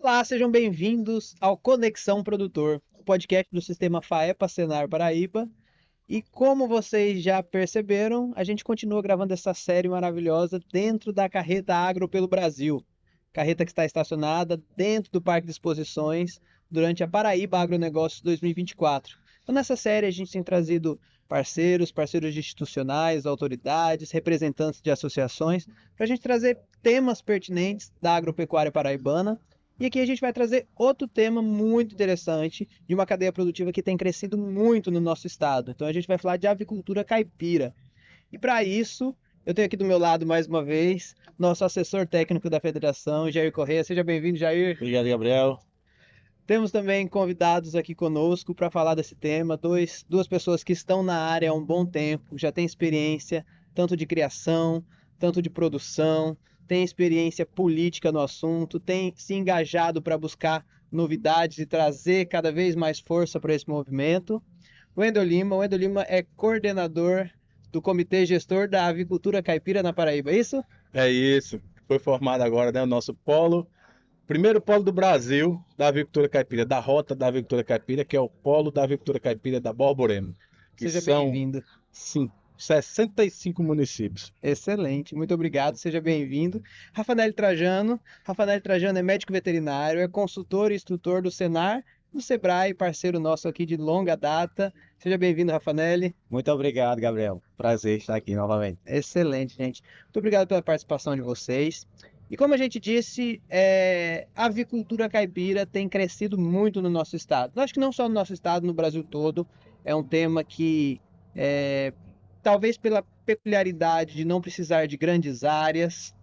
Olá, sejam bem-vindos ao Conexão Produtor, o podcast do Sistema FAEPA Senar Paraíba. E como vocês já perceberam, a gente continua gravando essa série maravilhosa dentro da Carreta Agro pelo Brasil. Carreta que está estacionada dentro do Parque de Exposições durante a Paraíba Agronegócios 2024. Então, nessa série, a gente tem trazido parceiros institucionais, autoridades, representantes de associações, para a gente trazer temas pertinentes da agropecuária paraibana. E aqui a gente vai trazer outro tema muito interessante de uma cadeia produtiva que tem crescido muito no nosso estado. Então a gente vai falar de avicultura caipira. E para isso, eu tenho aqui do meu lado mais uma vez nosso assessor técnico da federação, Jair Corrêa. Seja bem-vindo, Jair. Obrigado, Gabriel. Temos também convidados aqui conosco para falar desse tema, duas pessoas que estão na área há um bom tempo, já têm experiência tanto de criação, tanto de produção, têm experiência política no assunto, têm se engajado para buscar novidades e trazer cada vez mais força para esse movimento. O Wendel Lima é coordenador do Comitê Gestor da Avicultura Caipira na Paraíba, é isso? É isso. Foi formado agora, né, o nosso polo, primeiro polo do Brasil da avicultura caipira, da rota da avicultura caipira, que é o polo da avicultura caipira da Borborema, que Seja são, bem-vindo. sim, 65 municípios. Excelente, muito obrigado, seja bem-vindo. Rafanel Trajano é médico veterinário, é consultor e instrutor do Senar, do Sebrae, parceiro nosso aqui de longa data. Seja bem-vindo, Rafanel. Muito obrigado, Gabriel. Prazer estar aqui novamente. Excelente, gente. Muito obrigado pela participação de vocês. E como a gente disse, a avicultura caipira tem crescido muito no nosso estado. Acho que não só no nosso estado, no Brasil todo. É um tema que, talvez pela peculiaridade de não precisar de grandes áreas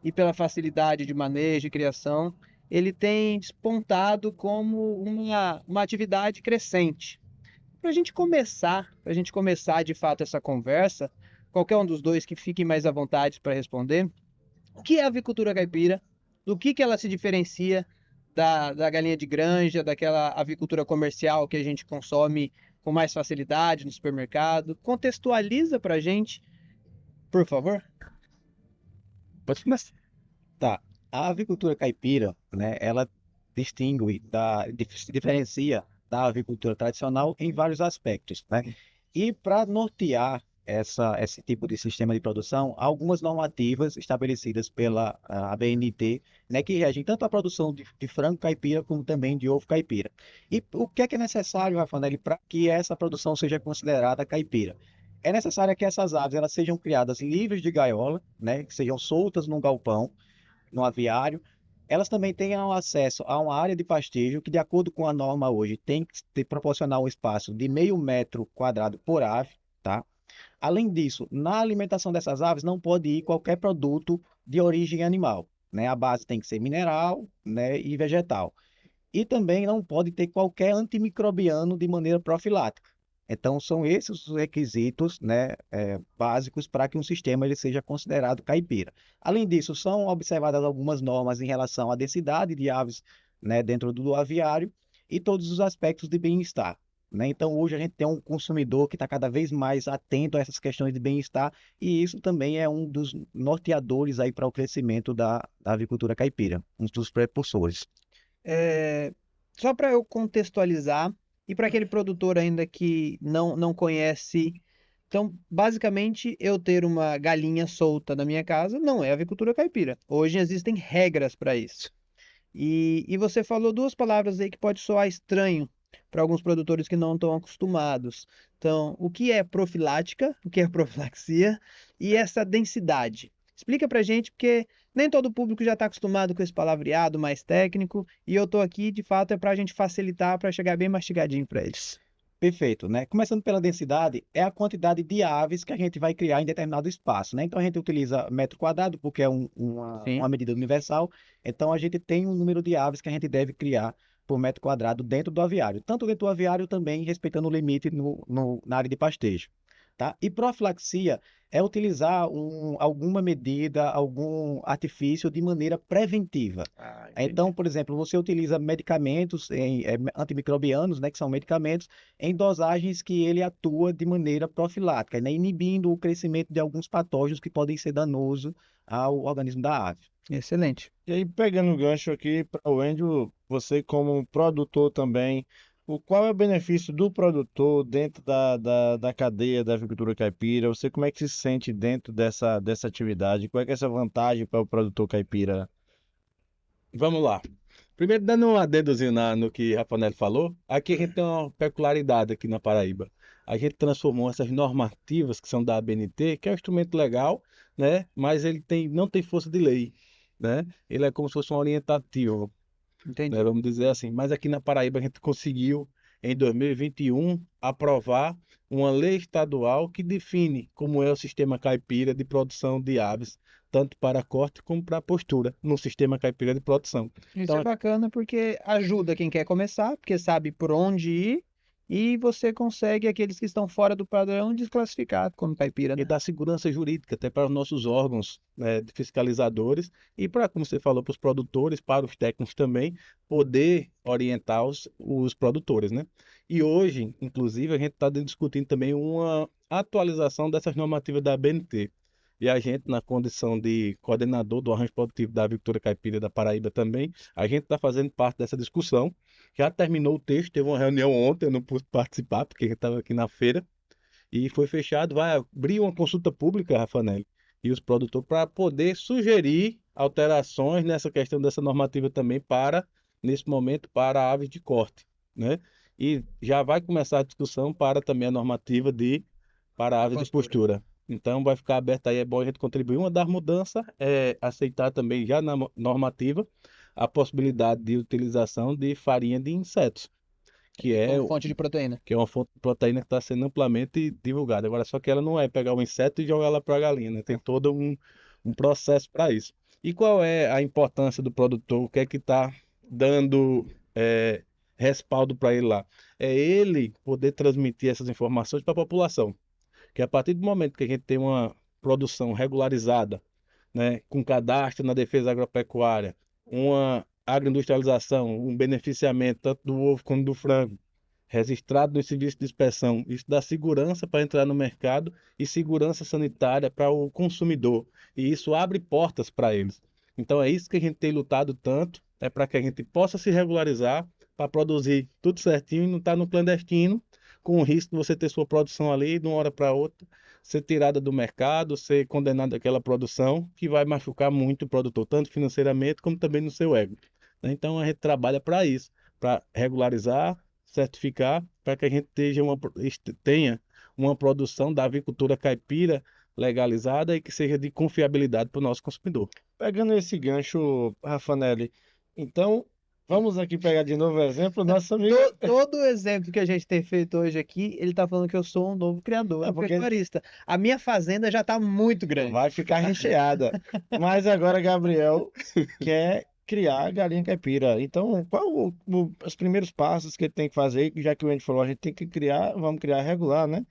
e pela facilidade de manejo e criação, ele tem despontado como uma atividade crescente. Para a gente começar de fato essa conversa, qualquer um dos dois que fique mais à vontade para responder, o que é a avicultura caipira? Do que ela se diferencia da galinha de granja, daquela avicultura comercial que a gente consome com mais facilidade no supermercado? Contextualiza para a gente, por favor. Pode começar. Tá. A avicultura caipira, né, ela se diferencia da avicultura tradicional em vários aspectos, né? E para nortear esse tipo de sistema de produção, há algumas normativas estabelecidas pela ABNT, né, que regem tanto a produção de frango caipira como também de ovo caipira. E o que é necessário, Rafanel, para que essa produção seja considerada caipira? É necessário que essas aves elas sejam criadas livres de gaiola, né, que sejam soltas num galpão, no aviário. Elas também tenham acesso a uma área de pastejo que, de acordo com a norma hoje, tem que proporcionar um espaço de 0,5 m² por ave, tá? Além disso, na alimentação dessas aves não pode ir qualquer produto de origem animal, né? A base tem que ser mineral, né, e vegetal. E também não pode ter qualquer antimicrobiano de maneira profilática. Então, são esses os requisitos, né, básicos para que um sistema ele seja considerado caipira. Além disso, são observadas algumas normas em relação à densidade de aves, né, dentro do aviário e todos os aspectos de bem-estar, né? Então, hoje a gente tem um consumidor que está cada vez mais atento a essas questões de bem-estar e isso também é um dos norteadores aí para o crescimento da avicultura caipira, um dos prepulsores. Só para eu contextualizar, e para aquele produtor ainda que não conhece. Então, basicamente, eu ter uma galinha solta na minha casa não é avicultura caipira. Hoje existem regras para isso. E você falou duas palavras aí que pode soar estranho para alguns produtores que não estão acostumados. Então, o que é profilática, o que é profilaxia e essa densidade? Explica para gente, porque nem todo público já está acostumado com esse palavreado mais técnico, e eu estou aqui, de fato, é para a gente facilitar, para chegar bem mastigadinho para eles. Perfeito, né? Começando pela densidade, é a quantidade de aves que a gente vai criar em determinado espaço, né? Então a gente utiliza metro quadrado porque é uma Sim. medida universal. Então a gente tem um número de aves que a gente deve criar por metro quadrado dentro do aviário. Tanto dentro do aviário também respeitando o limite na área de pastejo. tá? E profilaxia é utilizar alguma medida, algum artifício de maneira preventiva. Entendi. Então, por exemplo, você utiliza medicamentos antimicrobianos, né, que são medicamentos, em dosagens que ele atua de maneira profilática, né, inibindo o crescimento de alguns patógenos que podem ser danosos ao organismo da ave. Excelente. E aí, pegando o gancho aqui para o Andrew, você como produtor também, qual é o benefício do produtor dentro da cadeia da avicultura caipira? Você como é que se sente dentro dessa atividade? Qual é que é essa vantagem para o produtor caipira? Vamos lá. Primeiro, dando um adendozinho no que Rafanel falou, aqui a gente tem uma peculiaridade aqui na Paraíba. A gente transformou essas normativas que são da ABNT, que é um instrumento legal, né? Mas ele não tem força de lei, né? Ele é como se fosse um orientativo, Entendi. né? Vamos dizer assim. Mas aqui na Paraíba a gente conseguiu, em 2021, aprovar uma lei estadual que define como é o sistema caipira de produção de aves, tanto para corte como para postura, no sistema caipira de produção. Isso Então, é bacana porque ajuda quem quer começar, porque sabe por onde ir, e você consegue aqueles que estão fora do padrão desclassificar como caipira, e né? dá segurança jurídica até para os nossos órgãos, né, de fiscalizadores e para, como você falou, para os produtores, para os técnicos também, poder orientar os produtores, né? E hoje, inclusive, a gente está discutindo também uma atualização dessas normativas da ABNT. E a gente, na condição de coordenador do arranjo produtivo da avicultura caipira da Paraíba também, a gente está fazendo parte dessa discussão. Já terminou o texto, teve uma reunião ontem, eu não pude participar, porque a gente estava aqui na feira, e foi fechado, vai abrir uma consulta pública, Rafanel, e os produtores para poder sugerir alterações nessa questão dessa normativa também para, nesse momento, para aves de corte, né? E já vai começar a discussão para também a normativa para aves de postura. Então vai ficar aberta aí, é bom a gente contribuir. Uma das mudanças é aceitar também já na normativa a possibilidade de utilização de farinha de insetos, que é Como fonte de proteína. uma fonte de proteína que está sendo amplamente divulgada. Agora, só que ela não é pegar o inseto e jogar ela para a galinha, né? Tem todo um processo para isso. E qual é a importância do produtor? O que é que está dando respaldo para ele lá? É ele poder transmitir essas informações para a população. Que a partir do momento que a gente tem uma produção regularizada, né, com cadastro na defesa agropecuária, uma agroindustrialização, um beneficiamento tanto do ovo como do frango, registrado no serviço de inspeção. Isso dá segurança para entrar no mercado e segurança sanitária para o consumidor. E isso abre portas para eles. Então é isso que a gente tem lutado tanto, é para que a gente possa se regularizar para produzir tudo certinho e não estar no clandestino, com o risco de você ter sua produção ali de uma hora para outra, ser tirada do mercado, ser condenada àquela produção, que vai machucar muito o produtor, tanto financeiramente como também no seu ego. Então a gente trabalha para isso, para regularizar, certificar, para que a gente tenha uma produção da avicultura caipira legalizada e que seja de confiabilidade para o nosso consumidor. Pegando esse gancho, Rafanelli, então vamos aqui pegar de novo o exemplo, nosso amigo. Todo o exemplo que a gente tem feito hoje aqui, ele tá falando que eu sou um novo criador, um porque- pecuarista. A minha fazenda já tá muito grande. Vai ficar recheada. Mas agora Gabriel quer criar galinha caipira. Então, qual os primeiros passos que ele tem que fazer? Já que o Andy falou, a gente tem que criar, vamos criar regular, né?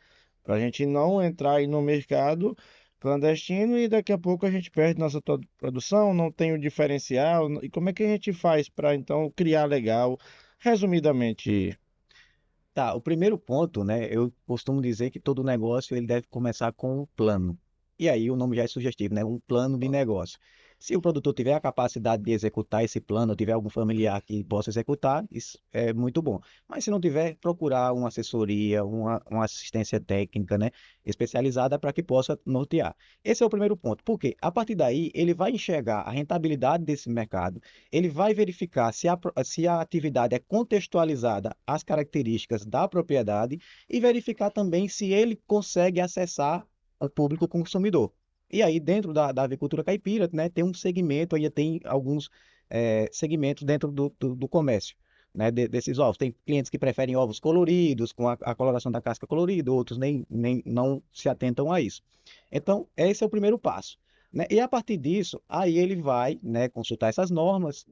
Para a gente não entrar aí no mercado clandestino e daqui a pouco a gente perde nossa produção, não tem o diferencial. E como é que a gente faz para então criar legal? Resumidamente, Tá, o primeiro ponto, né? Eu costumo dizer que todo negócio ele deve começar com um plano. E aí o nome já é sugestivo, né? Um plano de negócio. Se o produtor tiver a capacidade de executar esse plano, tiver algum familiar que possa executar, isso é muito bom. Mas se não tiver, procurar uma assessoria, uma assistência técnica, né? Especializada para que possa nortear. Esse é o primeiro ponto. Porque a partir daí ele vai enxergar a rentabilidade desse mercado, ele vai verificar se a atividade é contextualizada às características da propriedade e verificar também se ele consegue acessar o público consumidor. E aí, dentro da avicultura caipira, né, tem um segmento, aí tem alguns segmentos dentro do comércio, né, desses ovos. Tem clientes que preferem ovos coloridos, com a coloração da casca colorida, outros nem não se atentam a isso. Então, esse é o primeiro passo, né? E a partir disso, aí ele vai, né, consultar essas normas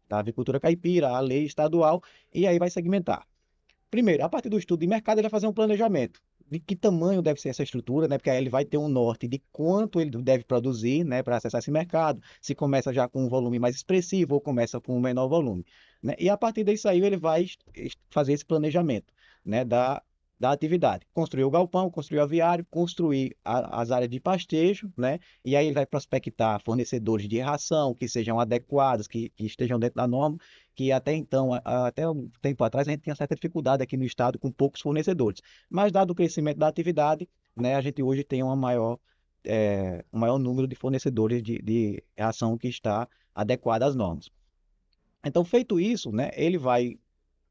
da avicultura caipira, a lei estadual, e aí vai segmentar. Primeiro, a partir do estudo de mercado, ele vai fazer um planejamento de que tamanho deve ser essa estrutura, né? Porque aí ele vai ter um norte de quanto ele deve produzir, né, para acessar esse mercado, se começa já com um volume mais expressivo ou começa com um menor volume, né? E a partir disso aí ele vai fazer esse planejamento, né, da atividade. Construir o galpão, construir o aviário, construir as áreas de pastejo, né? E aí ele vai prospectar fornecedores de ração que sejam adequados, que estejam dentro da norma, que até então, até um tempo atrás, a gente tinha certa dificuldade aqui no estado com poucos fornecedores. Mas dado o crescimento da atividade, né, a gente hoje tem um maior número de fornecedores de ração que está adequada às normas. Então, feito isso, né, ele vai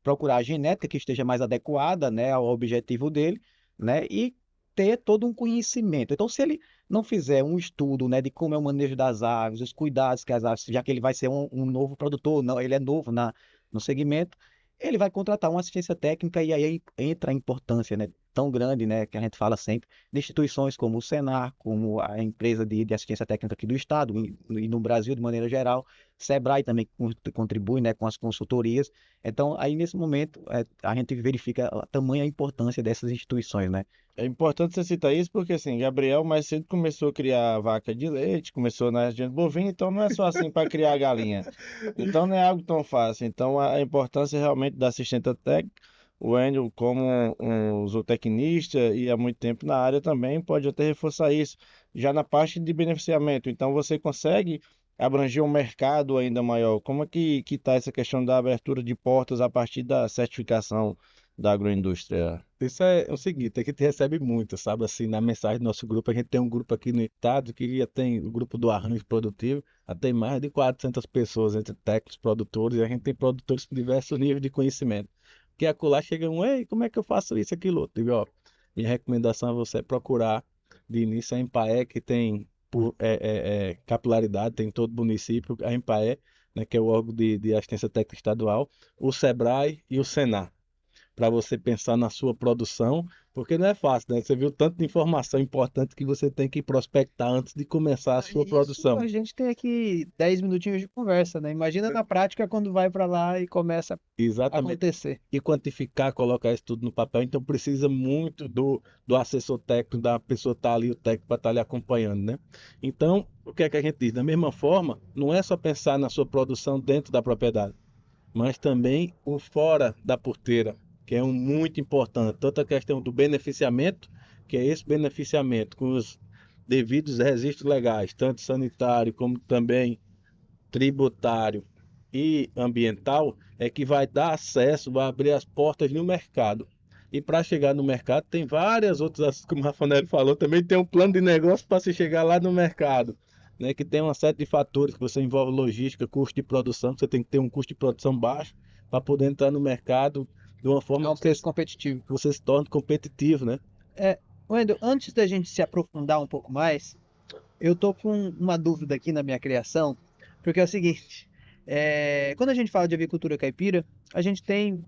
procurar a genética que esteja mais adequada, né, ao objetivo dele, né, e ter todo um conhecimento. Então, se ele não fizer um estudo, né, de como é o manejo das aves, os cuidados que as aves, já que ele vai ser um novo produtor, não, ele é novo no segmento, ele vai contratar uma assistência técnica e aí entra a importância, né, tão grande, né, que a gente fala sempre, de instituições como o Senar, como a empresa de assistência técnica aqui do estado e no Brasil de maneira geral, Sebrae também contribui, né, com as consultorias. Então, aí nesse momento, a gente verifica a tamanha importância dessas instituições, né? É importante você citar isso porque, assim, Gabriel mais cedo começou a criar vaca de leite, começou na região bovina, então não é só assim para criar galinha. Então não é algo tão fácil. Então a importância realmente da assistente técnica, o Enio, como um zootecnista e há muito tempo na área também, pode até reforçar isso. Já na parte de beneficiamento, então você consegue abranger um mercado ainda maior. Como é que está essa questão da abertura de portas a partir da certificação da agroindústria? Isso é o seguinte, a gente recebe muito, sabe, assim, na mensagem do nosso grupo, a gente tem um grupo aqui no estado que já tem o grupo do Arranjo Produtivo, já tem mais de 400 pessoas entre técnicos, produtores, e a gente tem produtores com diversos níveis de conhecimento. Porque acolá chega um, ei, como é que eu faço isso, aquilo, outro? Digo, ó, minha recomendação é você procurar de início a Empaé, que tem capilaridade, tem em todo município, a Empaé, né, que é o órgão de assistência técnica estadual, o Sebrae e o Senar, para você pensar na sua produção, porque não é fácil, né? Você viu tanto de informação importante que você tem que prospectar antes de começar a sua Isso, produção. a gente tem aqui 10 minutinhos de conversa, né? Imagina na prática quando vai para lá e começa a Exatamente. acontecer. E quantificar, colocar isso tudo no papel, então precisa muito do assessor técnico, da pessoa estar ali, o técnico para estar lhe acompanhando, né? Então, o que é que a gente diz? Da mesma forma, não é só pensar na sua produção dentro da propriedade, mas também o fora da porteira, que é um muito importante, tanto a questão do beneficiamento, que é esse beneficiamento com os devidos registros legais, tanto sanitário como também tributário e ambiental, é que vai dar acesso, vai abrir as portas no mercado. E para chegar no mercado, tem várias outras, como o Rafanel falou, também tem um plano de negócio para se chegar lá no mercado, né? Que tem uma série de fatores que você envolve logística, custo de produção, você tem que ter um custo de produção baixo para poder entrar no mercado de uma É forma um preço competitivo. que você se torne competitivo, né? Wendel, antes da gente se aprofundar um pouco mais, eu tô com uma dúvida aqui na minha criação, porque é o seguinte, quando a gente fala de avicultura caipira, a gente tem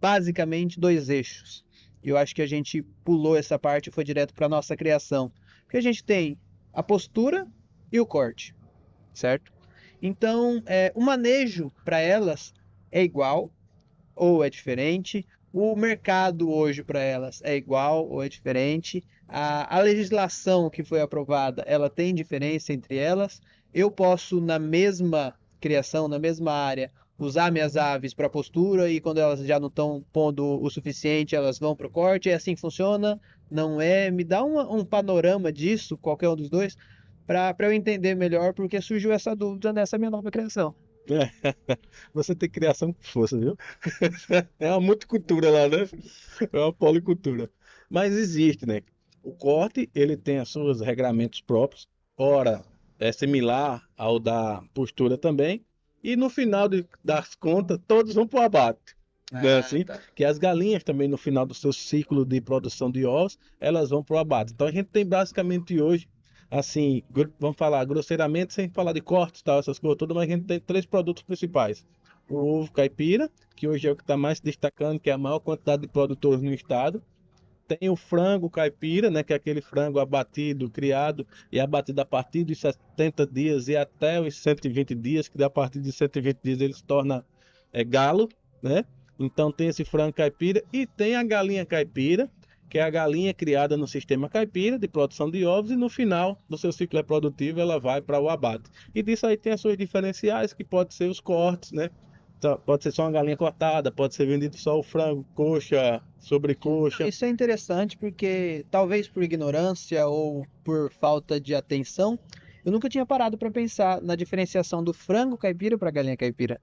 basicamente dois eixos. Eu acho que a gente pulou essa parte e foi direto para nossa criação. Porque a gente tem a postura e o corte, certo? Então, o manejo para elas é igual ou é diferente. O mercado hoje para elas é igual ou é diferente. A legislação que foi aprovada, ela tem diferença entre elas. Eu posso, na mesma criação, na mesma área, usar minhas aves para postura e quando elas já não estão pondo o suficiente, elas vão para o corte. É assim que funciona? Não é? Me dá um panorama disso, qualquer um dos dois, para eu entender melhor, porque surgiu essa dúvida nessa minha nova criação. Você tem criação com força, viu? É uma multicultura lá, né? É uma policultura. Mas existe, né? O corte, ele tem os seus regramentos próprios. Ora, é similar ao da postura também. E no final das contas, todos vão para o abate. Né? Assim, Tá. que as galinhas também, no final do seu ciclo de produção de ovos, elas vão para o abate. Então a gente tem basicamente hoje, assim, vamos falar grosseiramente, sem falar de cortes, tal, essas coisas todas, mas a gente tem três produtos principais. O ovo caipira, que hoje é o que está mais se destacando, que é a maior quantidade de produtores no estado. Tem o frango caipira, né, que é aquele frango abatido, criado e abatido a partir dos 70 dias e até os 120 dias, que a partir de 120 dias ele se torna galo, né? Então tem esse frango caipira e tem a galinha caipira, que é a galinha criada no sistema caipira de produção de ovos e no final do seu ciclo reprodutivo ela vai para o abate. E disso aí tem as suas diferenciais, que pode ser os cortes, né? Então, pode ser só uma galinha cortada, pode ser vendido só o frango, coxa, sobrecoxa. Isso é interessante porque, talvez por ignorância ou por falta de atenção, eu nunca tinha parado para pensar na diferenciação do frango caipira para a galinha caipira.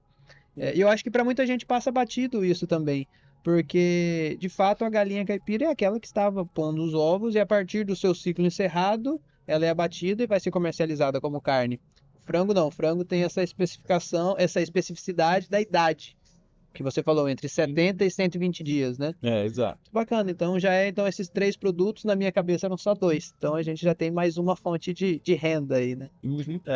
E eu acho que para muita gente passa batido isso também, porque de fato a galinha caipira é aquela que estava pondo os ovos e a partir do seu ciclo encerrado, ela é abatida e vai ser comercializada como carne. Frango não, frango tem essa especificação, essa especificidade da idade, que você falou, entre 70 e 120 dias, né? Exato. Bacana, então então esses 3 produtos na minha cabeça eram só 2. Então a gente já tem mais uma fonte de renda aí, né?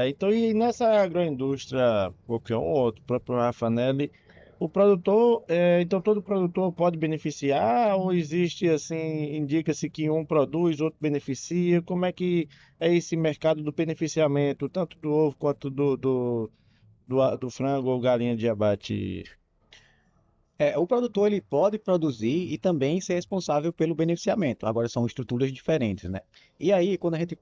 Então, e nessa agroindústria, qualquer um outro, o próprio Rafanelli, o produtor, então todo produtor pode beneficiar ou existe assim, indica-se que um produz, outro beneficia? Como é que é esse mercado do beneficiamento, tanto do ovo quanto do frango ou galinha de abate? O produtor ele pode produzir e também ser responsável pelo beneficiamento. Agora são estruturas diferentes, né? E aí, quando a gente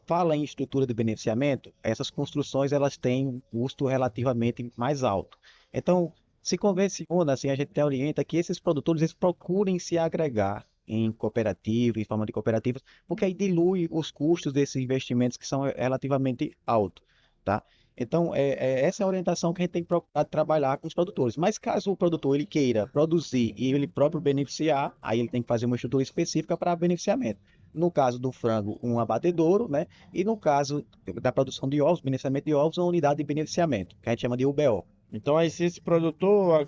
fala em estrutura de beneficiamento, essas construções elas têm um custo relativamente mais alto. Então, se convenciona, assim, a gente orienta que esses produtores eles procurem se agregar em cooperativa, em forma de cooperativas, porque aí dilui os custos desses investimentos que são relativamente altos, tá? Então, essa é a orientação que a gente tem que procurar trabalhar com os produtores. Mas caso o produtor ele queira produzir e ele próprio beneficiar, aí ele tem que fazer uma estrutura específica para beneficiamento. No caso do frango, um abatedouro, né? E no caso da produção de ovos, beneficiamento de ovos, uma unidade de beneficiamento, que a gente chama de UBO. Então, aí se esse produtor,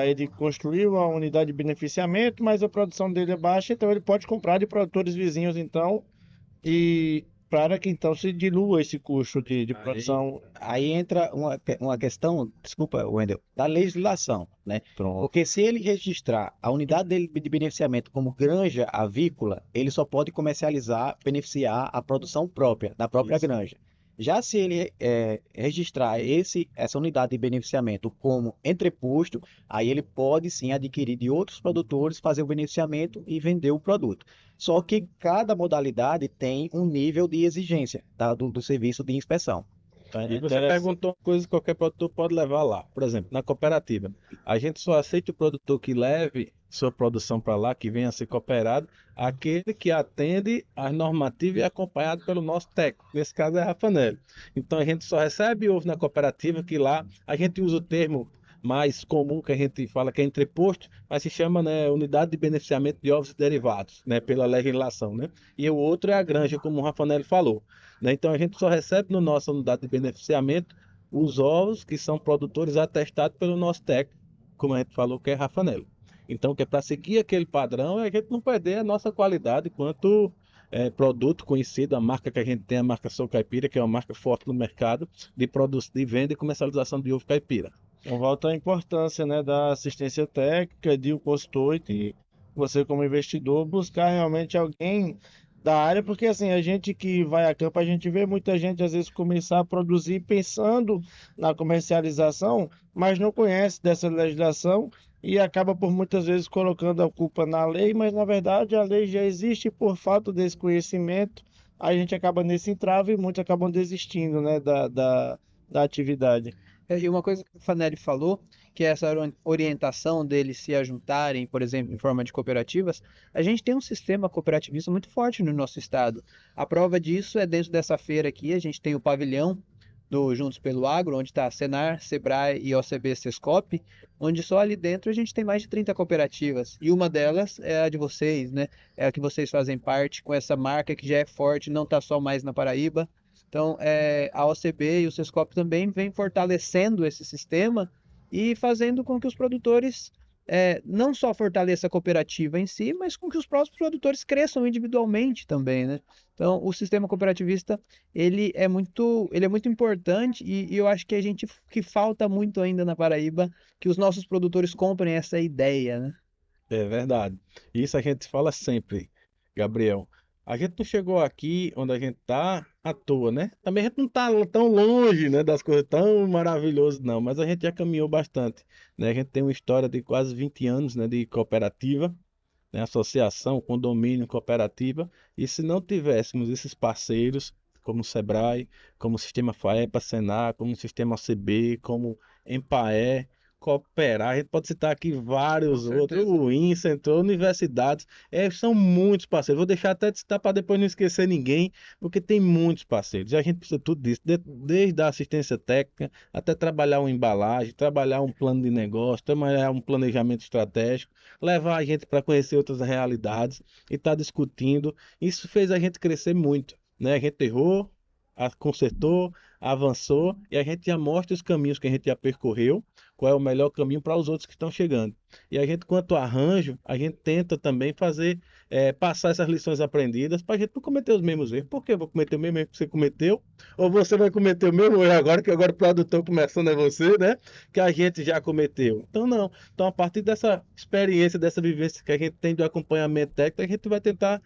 ele construiu a unidade de beneficiamento, mas a produção dele é baixa, então ele pode comprar de produtores vizinhos, então, e para que então se dilua esse custo de produção. Aí entra uma questão, desculpa, Wendel, da legislação, né? Pronto. Porque se ele registrar a unidade dele de beneficiamento como granja avícola, ele só pode comercializar, beneficiar a produção própria, da própria granja. Já se ele registrar essa unidade de beneficiamento como entreposto, aí ele pode sim adquirir de outros produtores, fazer o beneficiamento e vender o produto. Só que cada modalidade tem um nível de exigência do serviço de inspeção. E você perguntou uma coisa que qualquer produtor pode levar lá. Por exemplo, na cooperativa, a gente só aceita o produtor que leve sua produção para lá, que venha a ser cooperado, aquele que atende às normativas e é acompanhado pelo nosso técnico. Nesse caso é Rafanelli. Então a gente só recebe ovo na cooperativa, que lá a gente usa o termo mais comum que a gente fala que é entreposto, mas se chama, né, unidade de beneficiamento de ovos e derivados, né, pela legislação, né? E o outro é a granja, como o Rafanelli falou, né? Então a gente só recebe no nossa unidade de beneficiamento os ovos que são produtores atestados pelo nosso técnico, como a gente falou, que é Rafanelli. Então, que é para seguir aquele padrão, a gente não perder a nossa qualidade quanto produto conhecido, a marca que a gente tem, a marca Sou Caipira, que é uma marca forte no mercado de venda e comercialização de ovo caipira. Então, volta a importância, né, da assistência técnica, de um consultor e você como investidor buscar realmente alguém da área, porque assim, a gente que vai a campo, a gente vê muita gente às vezes começar a produzir pensando na comercialização, mas não conhece dessa legislação e acaba por muitas vezes colocando a culpa na lei, mas na verdade a lei já existe e por falta desse conhecimento, a gente acaba nesse entrave e muitos acabam desistindo, né, da atividade. E uma coisa que o Fanelli falou, que é essa orientação deles se ajuntarem, por exemplo, em forma de cooperativas, a gente tem um sistema cooperativista muito forte no nosso estado. A prova disso é dentro dessa feira aqui, a gente tem o pavilhão do Juntos pelo Agro, onde está Senar, Sebrae e OCB Sescop, onde só ali dentro a gente tem mais de 30 cooperativas. E uma delas é a de vocês, né? É a que vocês fazem parte com essa marca que já é forte, não está só mais na Paraíba. Então, a OCB e o Sescop também vem fortalecendo esse sistema e fazendo com que os produtores não só fortaleçam a cooperativa em si, mas com que os próprios produtores cresçam individualmente também, né? Então, o sistema cooperativista, ele é muito importante e eu acho que falta muito ainda na Paraíba que os nossos produtores comprem essa ideia, né? É verdade. Isso a gente fala sempre, Gabriel. A gente não chegou aqui onde a gente está à toa, né? Também a gente não está tão longe, né, das coisas tão maravilhosas, não, mas a gente já caminhou bastante, né? A gente tem uma história de quase 20 anos, né, de cooperativa, né? Associação, condomínio, cooperativa, e se não tivéssemos esses parceiros, como o Sebrae, como o Sistema FAEPA, Senar, como o Sistema OCB, como Empaé, Cooperar, a gente pode citar aqui vários Com outros, certeza. o INSEE, universidades, são muitos parceiros. Vou deixar até de citar para depois não esquecer ninguém, porque tem muitos parceiros. E a gente precisa de tudo disso, desde a assistência técnica até trabalhar uma embalagem, trabalhar um plano de negócio, trabalhar um planejamento estratégico, levar a gente para conhecer outras realidades e estar discutindo. Isso fez a gente crescer muito, né? A gente errou, consertou, avançou e a gente já mostra os caminhos que a gente já percorreu, qual é o melhor caminho para os outros que estão chegando. E a gente, quanto arranjo, a gente tenta também fazer, passar essas lições aprendidas para a gente não cometer os mesmos erros. Por que eu vou cometer o mesmo erro que você cometeu? Ou você vai cometer o mesmo erro agora, que agora o produtor começando é você, né? Que a gente já cometeu. Então, não. Então, a partir dessa experiência, dessa vivência que a gente tem do acompanhamento técnico, a gente vai tentar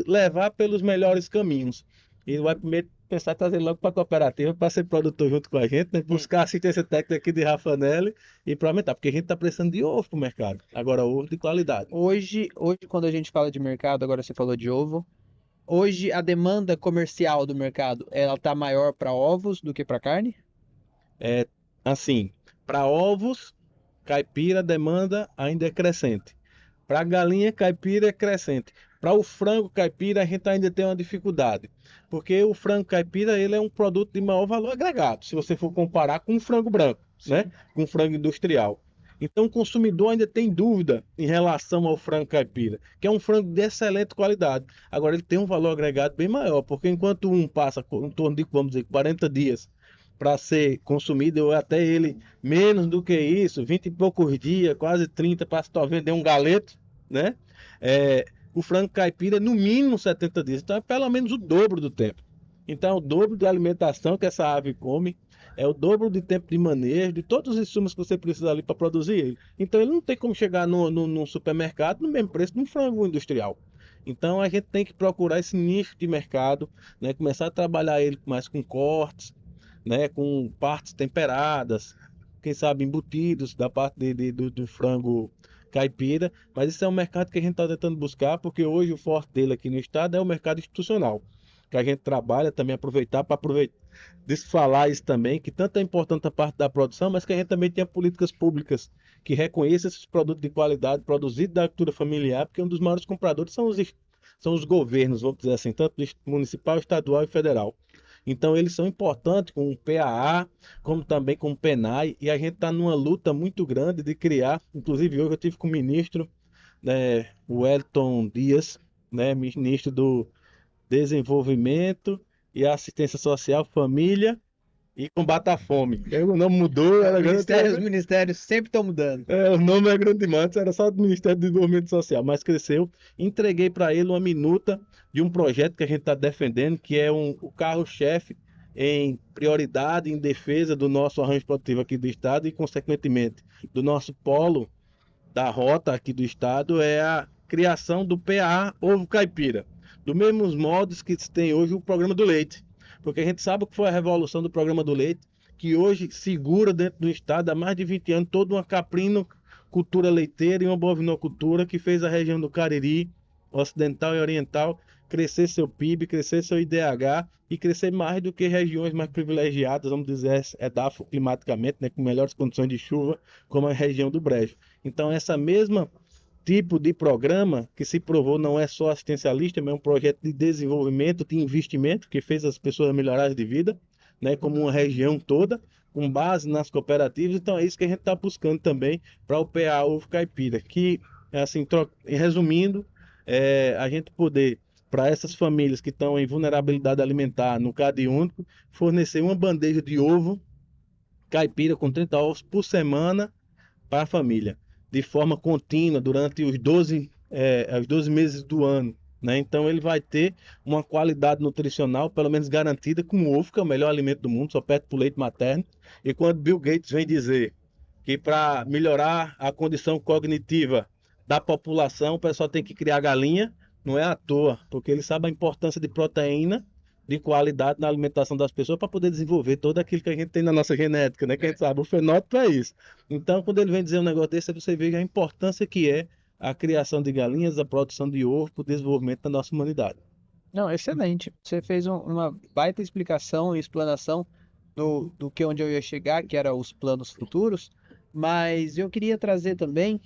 levar pelos melhores caminhos. E vai primeiro pensar em trazer logo para a cooperativa, para ser produtor junto com a gente, né? Buscar assistência técnica aqui de Rafanelli e para aumentar, porque a gente está precisando de ovo para o mercado. Agora, ovo de qualidade. Hoje, quando a gente fala de mercado, agora você falou de ovo, hoje a demanda comercial do mercado, ela tá maior para ovos do que para carne? Assim, para ovos, caipira, a demanda ainda é crescente. Para a galinha caipira é crescente. Para o frango caipira a gente ainda tem uma dificuldade, porque o frango caipira ele é um produto de maior valor agregado, se você for comparar com o frango branco, né? Com o frango industrial. Então o consumidor ainda tem dúvida em relação ao frango caipira, que é um frango de excelente qualidade. Agora ele tem um valor agregado bem maior, porque enquanto um passa em torno de, vamos dizer, 40 dias para ser consumido, ou até ele menos do que isso, 20 e poucos dias, quase 30 para se vender um galeto, né? O frango caipira é no mínimo 70 dias, então é pelo menos o dobro do tempo. Então é o dobro de alimentação que essa ave come, é o dobro de tempo de manejo, de todos os insumos que você precisa ali para produzir ele. Então ele não tem como chegar no supermercado no mesmo preço de um frango industrial. Então a gente tem que procurar esse nicho de mercado, né? Começar a trabalhar ele mais com cortes, né? Com partes temperadas, quem sabe embutidos da parte do frango caipira, mas isso é um mercado que a gente está tentando buscar, porque hoje o forte dele aqui no estado é o mercado institucional, que a gente trabalha também, aproveitar para falar isso também, que tanto é importante a parte da produção, mas que a gente também tenha políticas públicas que reconheçam esses produtos de qualidade produzidos da agricultura familiar, porque um dos maiores compradores são os governos, vamos dizer assim, tanto municipal, estadual e federal. Então eles são importantes com o PAA, como também com o PENAI, e a gente está numa luta muito grande de criar, inclusive hoje eu tive com o ministro, né, o Wellington Dias, né, ministro do Desenvolvimento e Assistência Social, Família e Combate à Fome. O nome mudou, Os ministérios sempre estão mudando. o nome é grande demais, era só do Ministério do Desenvolvimento Social, mas cresceu. Entreguei para ele uma minuta de um projeto que a gente está defendendo, que é o carro-chefe em prioridade, em defesa do nosso arranjo produtivo aqui do estado e, consequentemente, do nosso polo da rota aqui do estado, é a criação do PA Ovo Caipira, do mesmos modos que se tem hoje o programa do leite, porque a gente sabe o que foi a revolução do programa do leite, que hoje segura dentro do estado há mais de 20 anos toda uma caprinocultura leiteira e uma bovinocultura que fez a região do Cariri, ocidental e oriental, crescer seu PIB, crescer seu IDH e crescer mais do que regiões mais privilegiadas, vamos dizer, climaticamente, né, com melhores condições de chuva, como a região do Brejo. Então, essa mesma tipo de programa que se provou não é só assistencialista, mas é um projeto de desenvolvimento, de investimento, que fez as pessoas melhorarem de vida, né, como uma região toda, com base nas cooperativas. Então é isso que a gente está buscando também para o PA Ovo Caipira, que, assim, resumindo, a gente poder, para essas famílias que estão em vulnerabilidade alimentar no Cade Único, fornecer uma bandeja de ovo caipira com 30 ovos por semana para a família, de forma contínua durante os 12 meses do ano, né? Então ele vai ter uma qualidade nutricional, pelo menos garantida, com o ovo, que é o melhor alimento do mundo, só perto do leite materno. E quando Bill Gates vem dizer que para melhorar a condição cognitiva da população, o pessoal tem que criar galinha, não é à toa, porque ele sabe a importância de proteína de qualidade na alimentação das pessoas para poder desenvolver todo aquilo que a gente tem na nossa genética, né? Que a gente sabe, o fenótipo é isso. Então, quando ele vem dizer um negócio desse, você vê a importância que é a criação de galinhas, a produção de ovo, para o desenvolvimento da nossa humanidade. Não, excelente. Você fez uma baita explicação e explanação do que onde eu ia chegar, que era os planos futuros, mas eu queria trazer também,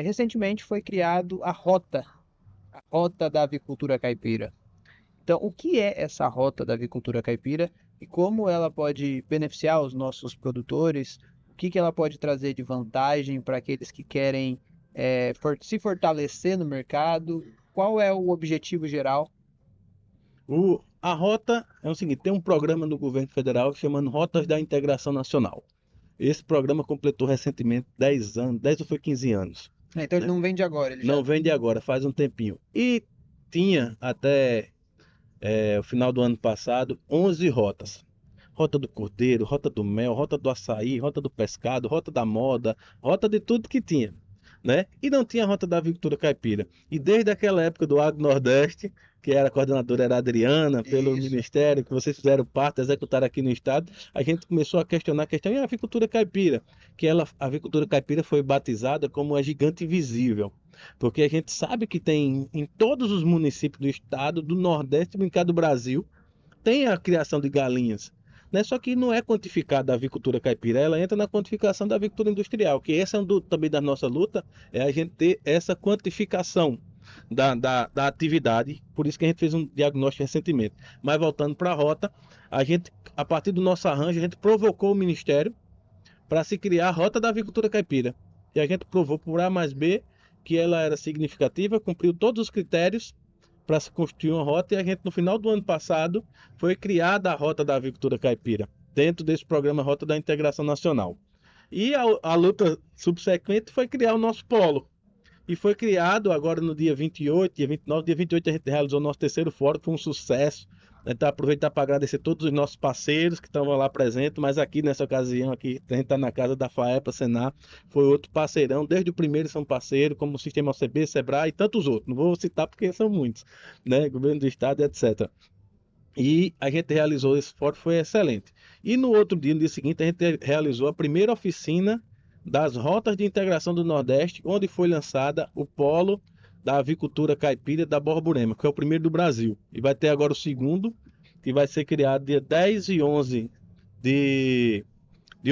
recentemente foi criado a Rota da Avicultura Caipira. Então, o que é essa Rota da Avicultura Caipira e como ela pode beneficiar os nossos produtores? O que ela pode trazer de vantagem para aqueles que querem se fortalecer no mercado? Qual é o objetivo geral? A rota é o seguinte, tem um programa no governo federal chamado Rotas da Integração Nacional. Esse programa completou recentemente 10 anos, 10 ou foi 15 anos. Então ele não vem de agora, ele Não já... vem de agora, faz um tempinho. E tinha até o final do ano passado 11 rotas. Rota do cordeiro, rota do mel, rota do açaí, rota do pescado, rota da moda, rota de tudo que tinha, né? E não tinha a rota da avicultura caipira. E desde aquela época do Agro Nordeste, que era a coordenadora era a Adriana, pelo Isso. Ministério, que vocês fizeram parte, executaram aqui no Estado, a gente começou a questionar a questão, e a avicultura caipira? A avicultura caipira foi batizada como a gigante invisível. Porque a gente sabe que tem em todos os municípios do Estado, do Nordeste e do Brasil, tem a criação de galinhas. Né? Só que não é quantificada a avicultura caipira, ela entra na quantificação da avicultura industrial, que esse é também da nossa luta, é a gente ter essa quantificação da atividade, por isso que a gente fez um diagnóstico recentemente. Mas voltando para a rota, a gente, a partir do nosso arranjo, a gente provocou o Ministério para se criar a Rota da Avicultura Caipira. E a gente provou por A mais B que ela era significativa, cumpriu todos os critérios para se construir uma rota, e a gente, no final do ano passado, foi criada a Rota da Avicultura Caipira, dentro desse programa Rota da Integração Nacional. E a luta subsequente foi criar o nosso polo. E foi criado agora no dia 28, dia 29, dia 28 a gente realizou o nosso terceiro fórum, foi um sucesso. Então, aproveitar para agradecer todos os nossos parceiros que estavam lá presentes, mas aqui nessa ocasião, aqui, a gente está na casa da FAEPA, Senar, foi outro parceirão, desde o primeiro são parceiros, como o Sistema OCB, Sebrae e tantos outros. Não vou citar porque são muitos, né? Governo do Estado, etc. E a gente realizou esse fórum, foi excelente. E no outro dia, no dia seguinte, a gente realizou a primeira oficina das Rotas de Integração do Nordeste, onde foi lançada o polo da avicultura caipira da Borborema, que é o primeiro do Brasil. E vai ter agora o segundo, que vai ser criado dia 10 e 11 de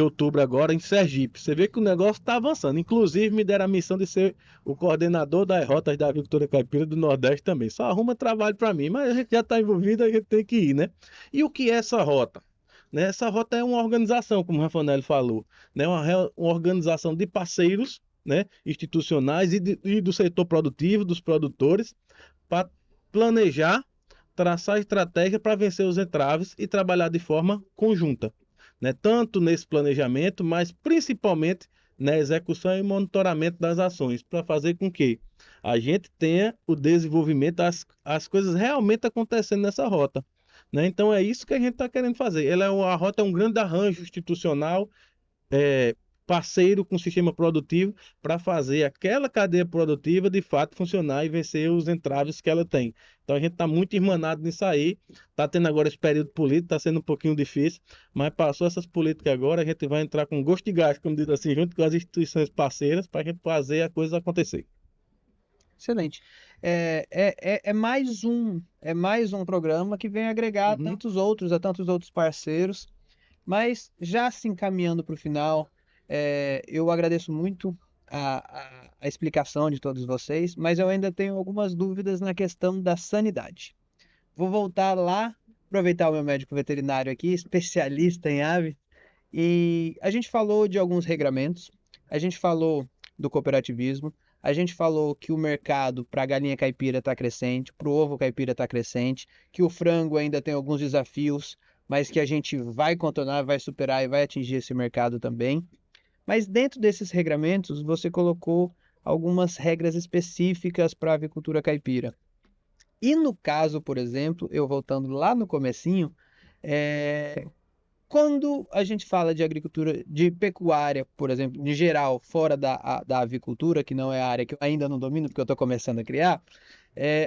outubro agora em Sergipe. Você vê que o negócio está avançando. Inclusive me deram a missão de ser o coordenador das rotas da avicultura caipira do Nordeste também. Só arruma trabalho para mim, mas a gente já está envolvido, a gente tem que ir, né? E o que é essa rota? Né? Essa rota é uma organização, como o Rafanel falou, né? Uma organização de parceiros, né? Institucionais e do setor produtivo, dos produtores, para planejar, traçar estratégia para vencer os entraves e trabalhar de forma conjunta, né? Tanto nesse planejamento, mas principalmente na execução e monitoramento das ações, para fazer com que a gente tenha o desenvolvimento, as coisas realmente acontecendo nessa rota, né? Então é isso que a gente está querendo fazer. A rota é um grande arranjo institucional, parceiro com o sistema produtivo, para fazer aquela cadeia produtiva de fato funcionar e vencer os entraves que ela tem. Então a gente está muito irmanado nisso aí, está tendo agora esse período político, está sendo um pouquinho difícil, mas passou essas políticas agora, a gente vai entrar com gosto de gás, como diz assim, junto com as instituições parceiras, para a gente fazer a coisa acontecer. Excelente. É mais um programa que vem agregar a tantos outros parceiros, mas já se encaminhando para o final, eu agradeço muito a explicação de todos vocês, mas eu ainda tenho algumas dúvidas na questão da sanidade. Vou voltar lá, aproveitar o meu médico veterinário aqui, especialista em ave, e a gente falou de alguns regramentos, a gente falou do cooperativismo, a gente falou que o mercado para a galinha caipira está crescente, para o ovo caipira está crescente, que o frango ainda tem alguns desafios, mas que a gente vai contornar, vai superar e vai atingir esse mercado também. Mas dentro desses regramentos, você colocou algumas regras específicas para a avicultura caipira. E no caso, por exemplo, eu voltando lá no comecinho, quando a gente fala de agricultura, de pecuária, por exemplo, em geral, fora da avicultura, que não é a área que eu ainda não domino, porque eu estou começando a criar,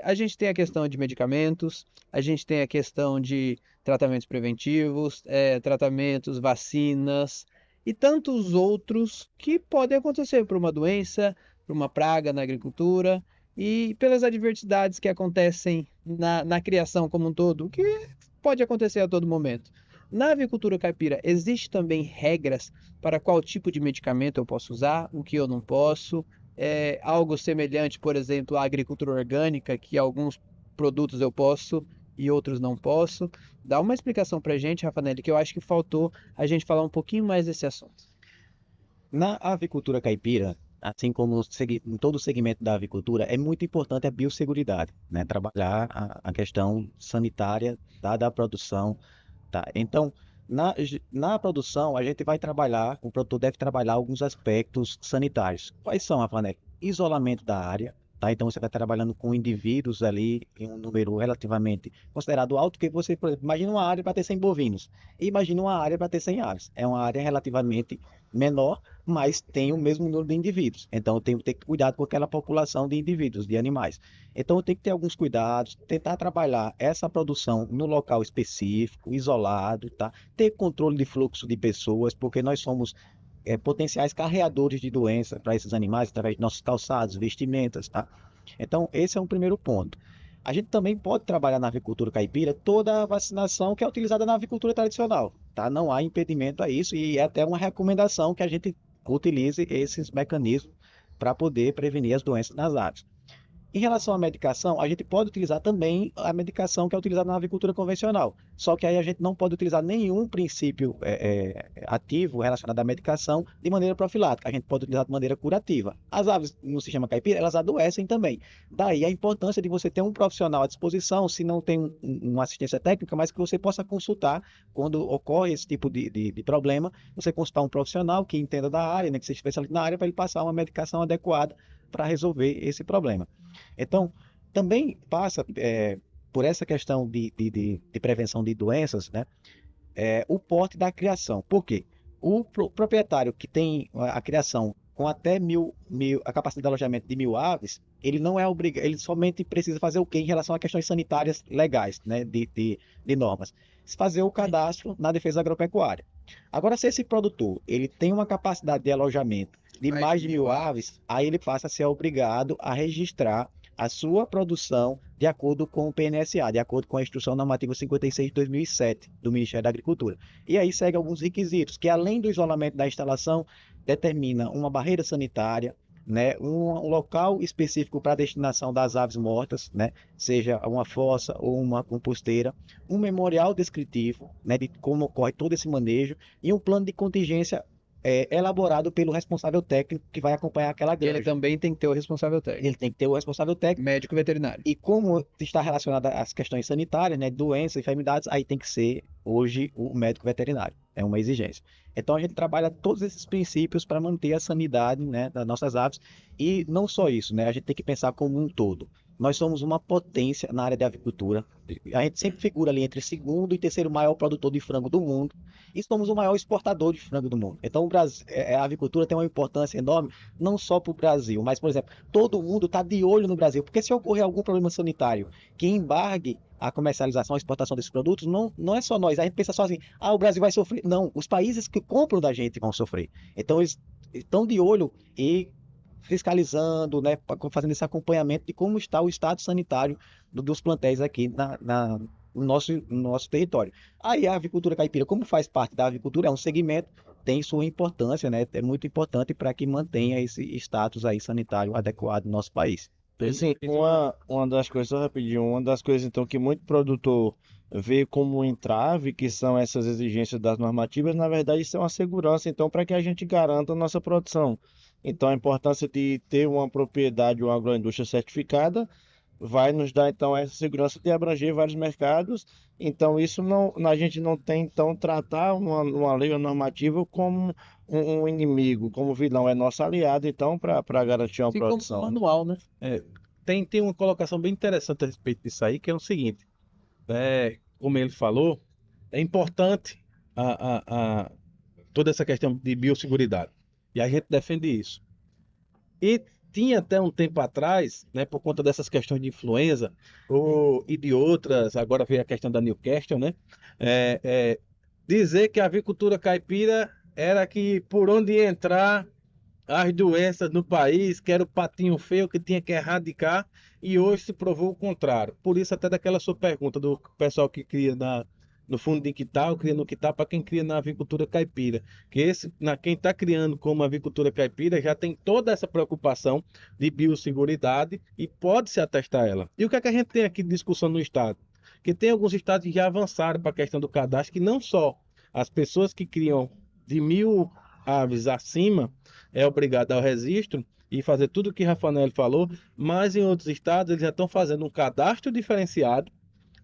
a gente tem a questão de medicamentos, a gente tem a questão de tratamentos preventivos, tratamentos, vacinas e tantos outros que podem acontecer por uma doença, por uma praga na agricultura e pelas adversidades que acontecem na criação como um todo, o que pode acontecer a todo momento. Na avicultura caipira, existe também regras para qual tipo de medicamento eu posso usar, o que eu não posso. É algo semelhante, por exemplo, à agricultura orgânica, que alguns produtos eu posso e outros não posso. Dá uma explicação para a gente, Rafanelli, que eu acho que faltou a gente falar um pouquinho mais desse assunto. Na avicultura caipira, assim como em todo o segmento da avicultura, é muito importante a biosseguridade, né? Trabalhar a questão sanitária da produção, tá? Então, na produção, a gente vai trabalhar, o produtor deve trabalhar alguns aspectos sanitários. Quais são, Rafael? Isolamento da área, tá? Então, você vai trabalhando com indivíduos ali em um número relativamente considerado alto, que você, por exemplo, imagina uma área para ter 100 bovinos e imagina uma área para ter 100 aves. É uma área relativamente menor, mas tem o mesmo número de indivíduos. Então, eu tenho que ter cuidado com aquela população de indivíduos, de animais. Então, eu tenho que ter alguns cuidados, tentar trabalhar essa produção no local específico, isolado, tá? Ter controle de fluxo de pessoas, porque nós somos potenciais carreadores de doença para esses animais, através de nossos calçados, vestimentas, tá? Então, esse é um primeiro ponto. A gente também pode trabalhar na avicultura caipira toda a vacinação que é utilizada na avicultura tradicional, tá? Não há impedimento a isso e é até uma recomendação que a gente utilize esses mecanismos para poder prevenir as doenças nas aves. Em relação à medicação, a gente pode utilizar também a medicação que é utilizada na avicultura convencional. Só que aí a gente não pode utilizar nenhum princípio ativo relacionado à medicação de maneira profilática. A gente pode utilizar de maneira curativa. As aves no sistema caipira, elas adoecem também. Daí a importância de você ter um profissional à disposição, se não tem uma assistência técnica, mas que você possa consultar quando ocorre esse tipo de problema. Você consultar um profissional que entenda da área, né, que seja especialista na área, para ele passar uma medicação adequada para resolver esse problema. Então, também passa por essa questão de prevenção de doenças, né? O porte da criação. Por quê? O proprietário que tem a criação com até a capacidade de alojamento de 1.000 aves, ele não é obrigado, ele somente precisa fazer o quê em relação a questões sanitárias legais, né? De normas. Fazer o cadastro na defesa agropecuária. Agora, se esse produtor ele tem uma capacidade de alojamento de mais de 1.000 aves, aí ele passa a ser obrigado a registrar a sua produção de acordo com o PNSA, de acordo com a Instrução Normativa 56 de 2007 do Ministério da Agricultura. E aí segue alguns requisitos, que além do isolamento da instalação, determina uma barreira sanitária, né, um local específico para a destinação das aves mortas, né, seja uma fossa ou uma composteira, um memorial descritivo, né, de como ocorre todo esse manejo e um plano de contingência elaborado pelo responsável técnico que vai acompanhar aquela E ele granja. também tem que ter o responsável técnico, Ele tem que ter o responsável técnico médico veterinário. e como está relacionado às questões sanitárias, né, doenças, enfermidades, aí tem que ser hoje o médico veterinário. É uma exigência. Então a gente trabalha todos esses princípios para manter a sanidade, né, das nossas aves e não só isso, né, a gente tem que pensar como um todo. Nós somos uma potência na área de avicultura. A gente sempre figura ali entre segundo e terceiro maior produtor de frango do mundo e somos o maior exportador de frango do mundo. Então o Brasil, a avicultura tem uma importância enorme, não só para o Brasil, mas, por exemplo, todo mundo está de olho no Brasil, porque se ocorrer algum problema sanitário que embargue a comercialização, a exportação desses produtos, não é só nós. A gente pensa só assim, o Brasil vai sofrer. Não, os países que compram da gente vão sofrer. Então eles estão de olho e fiscalizando, né, fazendo esse acompanhamento de como está o estado sanitário dos plantéis aqui no nosso território. Aí a avicultura caipira, como faz parte da avicultura, é um segmento, tem sua importância, né, é muito importante para que mantenha esse status aí sanitário adequado no nosso país. Assim, uma das coisas, só rapidinho, uma das coisas então que muito produtor vê como um entrave, que são essas exigências das normativas, na verdade isso é uma segurança, então, para que a gente garanta a nossa produção. Então, a importância de ter uma propriedade, uma agroindústria certificada, vai nos dar então essa segurança de abranger vários mercados. Então, isso não, a gente não tem então tratar uma lei ou normativa como um inimigo, como vilão, é nosso aliado então para garantir uma Assim como produção. o manual, né? Tem uma colocação bem interessante a respeito disso aí, que é o seguinte, como ele falou, é importante toda essa questão de biosseguridade, e a gente defende isso. E tinha até um tempo atrás, né, por conta dessas questões de influenza e de outras, agora veio a questão da Newcastle, né, dizer que a avicultura caipira era que por onde entrar as doenças no país, que era o patinho feio que tinha que erradicar, e hoje se provou o contrário. Por isso, até daquela sua pergunta do pessoal que cria no fundo de quintal, cria no quintal, para quem cria na avicultura caipira. Que quem está criando como avicultura caipira já tem toda essa preocupação de biosseguridade e pode se atestar ela. E o que é que a gente tem aqui de discussão no estado? Que tem alguns estados que já avançaram para a questão do cadastro, que não só as pessoas que criam de 1.000 aves acima é obrigado ao registro e fazer tudo o que Rafanel falou, mas em outros estados eles já estão fazendo um cadastro diferenciado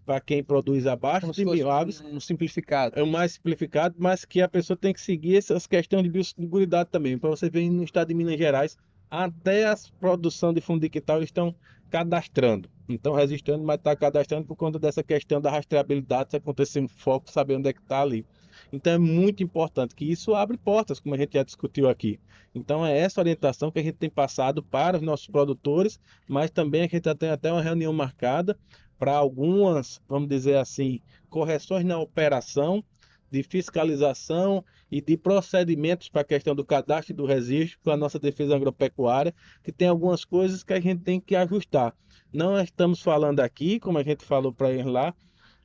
para quem produz abaixo Como de se fosse 1.000 aves, um simplificado. é o mais simplificado, mas que a pessoa tem que seguir essas questões de biosseguridade também. Para você ver no estado de Minas Gerais, até a produção de fundo de quintal eles estão cadastrando. Então registrando, mas está cadastrando por conta dessa questão da rastreabilidade, se acontecer um foco, saber onde é que está ali. Então é muito importante que isso abre portas, como a gente já discutiu aqui. Então é essa orientação que a gente tem passado para os nossos produtores, mas também a gente tem até uma reunião marcada para algumas, vamos dizer assim, correções na operação, de fiscalização e de procedimentos para a questão do cadastro e do registro com a nossa defesa agropecuária, que tem algumas coisas que a gente tem que ajustar. Não estamos falando aqui, como a gente falou para eles lá,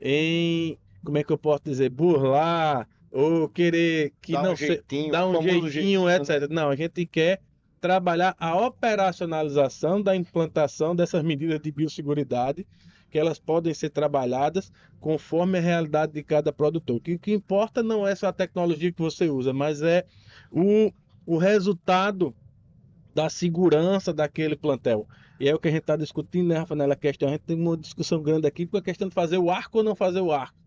em, como é que eu posso dizer, burlar ou querer que Dá um não jeitinho, dar um famoso jeitinho, né? etc. Não, a gente quer trabalhar a operacionalização da implantação dessas medidas de biosseguridade, que elas podem ser trabalhadas conforme a realidade de cada produtor. O que importa não é só a tecnologia que você usa, mas é o resultado da segurança daquele plantel. E é o que a gente está discutindo, né, Rafael? A questão, a gente tem uma discussão grande aqui com a questão de fazer o arco ou não fazer o arco.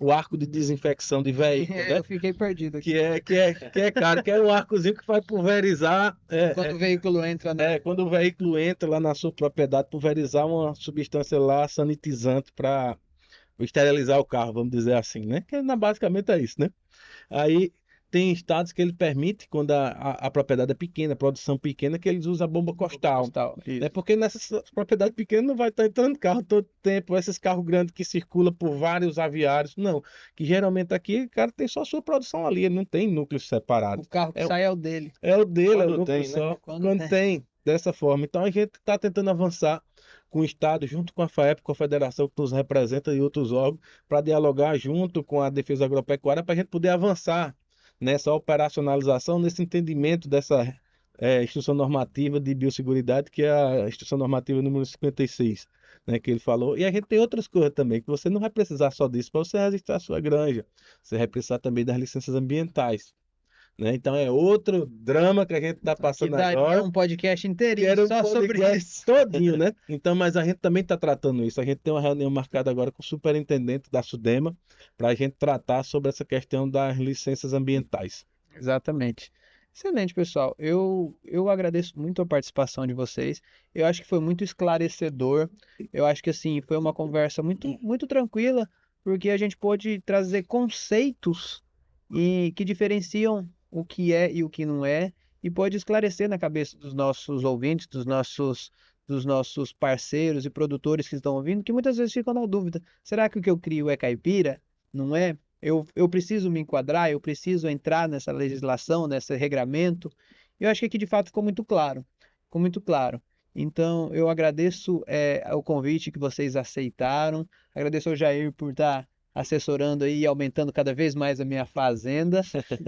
O arco de desinfecção de veículo, né? Eu fiquei perdido aqui. Que é caro, que é um arcozinho que vai pulverizar. Quando o veículo entra Quando o veículo entra lá na sua propriedade, pulverizar uma substância lá sanitizante para esterilizar o carro, vamos dizer assim, né? Que basicamente é isso, né? Aí tem estados que ele permite, quando a propriedade é pequena, a produção pequena, que eles usam a bomba costal. Isso. Né? Porque nessas propriedades pequenas não vai estar entrando carro todo tempo, esses carros grandes que circulam por vários aviários, não. Que geralmente aqui o cara tem só a sua produção ali, ele não tem núcleos separados. O carro que sai é o dele. É o dele, é o Quando núcleo tem, né? só. Quando Tem, dessa forma. Então a gente está tentando avançar com o Estado, junto com a FAEP, com a federação que nos representa e outros órgãos, para dialogar junto com a defesa agropecuária, para a gente poder avançar nessa operacionalização, nesse entendimento dessa instrução normativa de biosseguridade, que é a instrução normativa número 56, né, que ele falou. E a gente tem outras coisas também, que você não vai precisar só disso para você registrar a sua granja. Você vai precisar também das licenças ambientais. Né? Então é outro drama que a gente está que passando daria agora. um podcast Que inteirinho era um só sobre podcast isso. todinho, né? Então, mas a gente também está tratando isso. A gente tem uma reunião marcada agora com o superintendente da SUDEMA para a gente tratar sobre essa questão das licenças ambientais. Exatamente. Excelente, pessoal. Eu agradeço muito a participação de vocês. Eu acho que foi muito esclarecedor. Eu acho que assim, foi uma conversa muito tranquila, porque a gente pôde trazer conceitos que diferenciam o que é e o que não é, e pode esclarecer na cabeça dos nossos ouvintes, dos nossos parceiros e produtores que estão ouvindo, que muitas vezes ficam na dúvida: será que o que eu crio é caipira? Não é? Eu preciso me enquadrar, eu preciso entrar nessa legislação, nesse regramento. Eu acho que aqui de fato ficou muito claro. Ficou muito claro. Então, eu agradeço o convite que vocês aceitaram. Agradeço ao Jair por estar assessorando aí e aumentando cada vez mais a minha fazenda.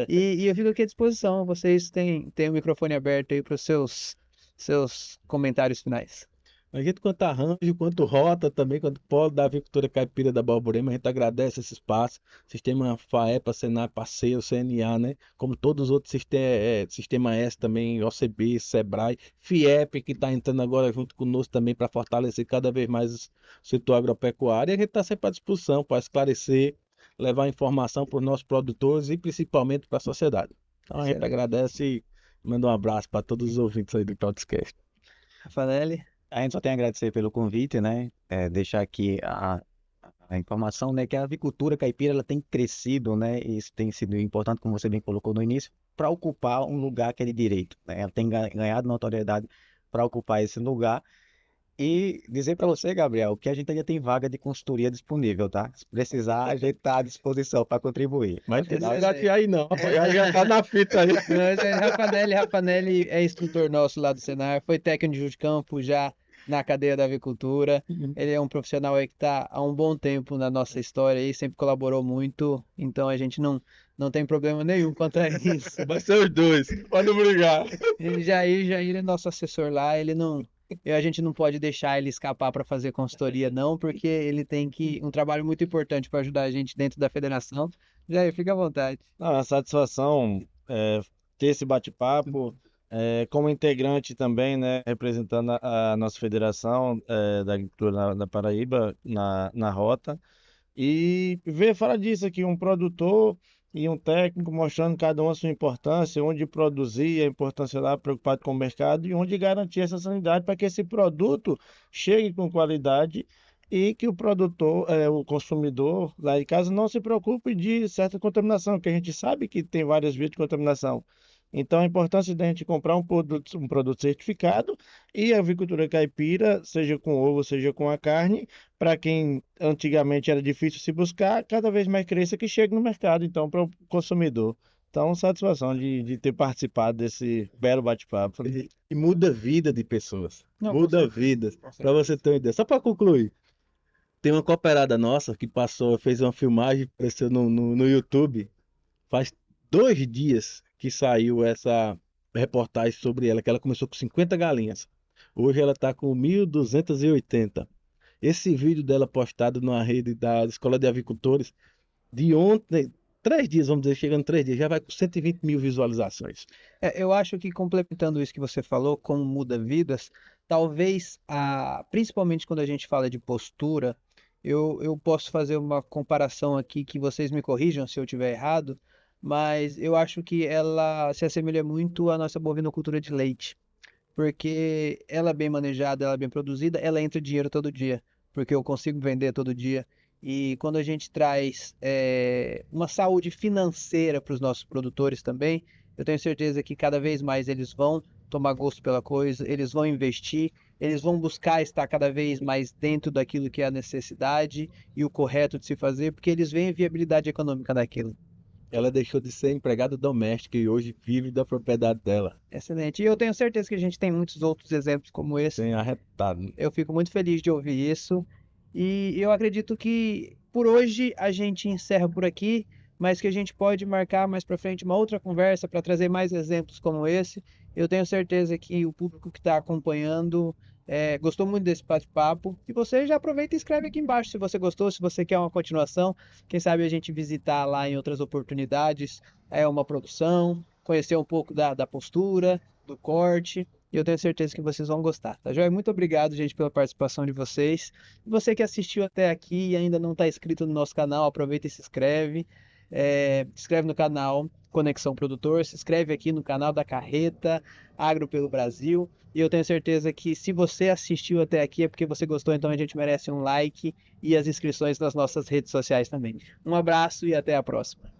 E eu fico aqui à disposição. Vocês têm o microfone aberto aí para os seus comentários finais. A gente, quanto arranjo, quanto rota também, quanto polo da avicultura caipira da Borborema, a gente agradece esse espaço. Sistema FAEPA, Senar, parceiro, CNA, né? Como todos os outros sistemas, Sistema S também, OCB, SEBRAE, FIEP, que está entrando agora junto conosco também para fortalecer cada vez mais o setor agropecuário. E a gente está sempre à disposição para esclarecer, levar informação para os nossos produtores e principalmente para a sociedade. Então a gente Excelente. agradece e manda um abraço para todos os ouvintes aí do podcast. Rafael? A gente só tem a agradecer pelo convite, né? Deixar aqui a informação, né? Que a avicultura caipira ela tem crescido, né? E isso tem sido importante, como você bem colocou no início, para ocupar um lugar que é de direito, né? Ela tem ganhado notoriedade para ocupar esse lugar. E dizer para você, Gabriel, que a gente ainda tem vaga de consultoria disponível, tá? Se precisar, a gente está à disposição para contribuir. Mas não Excelente. gato aí não, rapaz. Já tá na fita aí. Não, esse é Rafanelli é instrutor nosso lá do Senar, foi técnico de campo já na cadeia da avicultura. Ele é um profissional aí que está há um bom tempo na nossa história e sempre colaborou muito, então a gente não tem problema nenhum quanto a isso. Vai ser os dois. Pode brigar. Jair é nosso assessor lá, ele não. A gente não pode deixar ele escapar para fazer consultoria, não, porque ele tem um trabalho muito importante para ajudar a gente dentro da federação. Jair, fica à vontade. Não, é uma satisfação ter esse bate-papo, como integrante também, né, representando a nossa federação da agricultura da Paraíba na rota. E ver falar disso aqui, um produtor e um técnico mostrando cada um a sua importância, onde produzir, a importância lá, preocupado com o mercado e onde garantir essa sanidade para que esse produto chegue com qualidade e que o produtor, o consumidor lá em casa não se preocupe de certa contaminação, que a gente sabe que tem várias vias de contaminação. Então, a importância da gente comprar um produto certificado e a avicultura caipira, seja com ovo, seja com a carne, para quem antigamente era difícil se buscar, cada vez mais cresça que chegue no mercado, então, para o consumidor. Então, satisfação de ter participado desse belo bate-papo. E muda a vida de pessoas. Não, Muda vidas. Para você ter uma ideia. Só para concluir. Tem uma cooperada nossa que fez uma filmagem, apareceu no YouTube. Faz 2 dias que saiu essa reportagem sobre ela, que ela começou com 50 galinhas. Hoje ela está com 1.280. Esse vídeo dela postado na rede da Escola de Avicultores, de ontem, 3 dias, vamos dizer, chegando 3 dias, já vai com 120 mil visualizações. Eu acho que complementando isso que você falou, como muda vidas, talvez, principalmente quando a gente fala de postura, eu posso fazer uma comparação aqui que vocês me corrijam se eu estiver errado, mas eu acho que ela se assemelha muito à nossa bovinocultura de leite, porque ela é bem manejada, ela é bem produzida, ela entra dinheiro todo dia, porque eu consigo vender todo dia. E quando a gente traz uma saúde financeira para os nossos produtores também, eu tenho certeza que cada vez mais eles vão tomar gosto pela coisa, eles vão investir, eles vão buscar estar cada vez mais dentro daquilo que é a necessidade e o correto de se fazer, porque eles veem a viabilidade econômica daquilo. Ela deixou de ser empregada doméstica e hoje vive da propriedade dela. Excelente. E eu tenho certeza que a gente tem muitos outros exemplos como esse. Sem arretado. Eu fico muito feliz de ouvir isso. E eu acredito que por hoje a gente encerra por aqui, mas que a gente pode marcar mais para frente uma outra conversa para trazer mais exemplos como esse. Eu tenho certeza que o público que está acompanhando gostou muito desse bate-papo. E você já aproveita e escreve aqui embaixo se você gostou, se você quer uma continuação. Quem sabe a gente visitar lá em outras oportunidades, uma produção, conhecer um pouco da postura, do corte. E eu tenho certeza que vocês vão gostar, tá joia? Muito obrigado, gente, pela participação de vocês. E você que assistiu até aqui e ainda não está inscrito no nosso canal, aproveita e se inscreve. Se inscreve no canal Conexão Produtor, se inscreve aqui no canal da Carreta Agro pelo Brasil. E eu tenho certeza que se você assistiu até aqui é porque você gostou, então a gente merece um like e as inscrições nas nossas redes sociais também. Um abraço e até a próxima.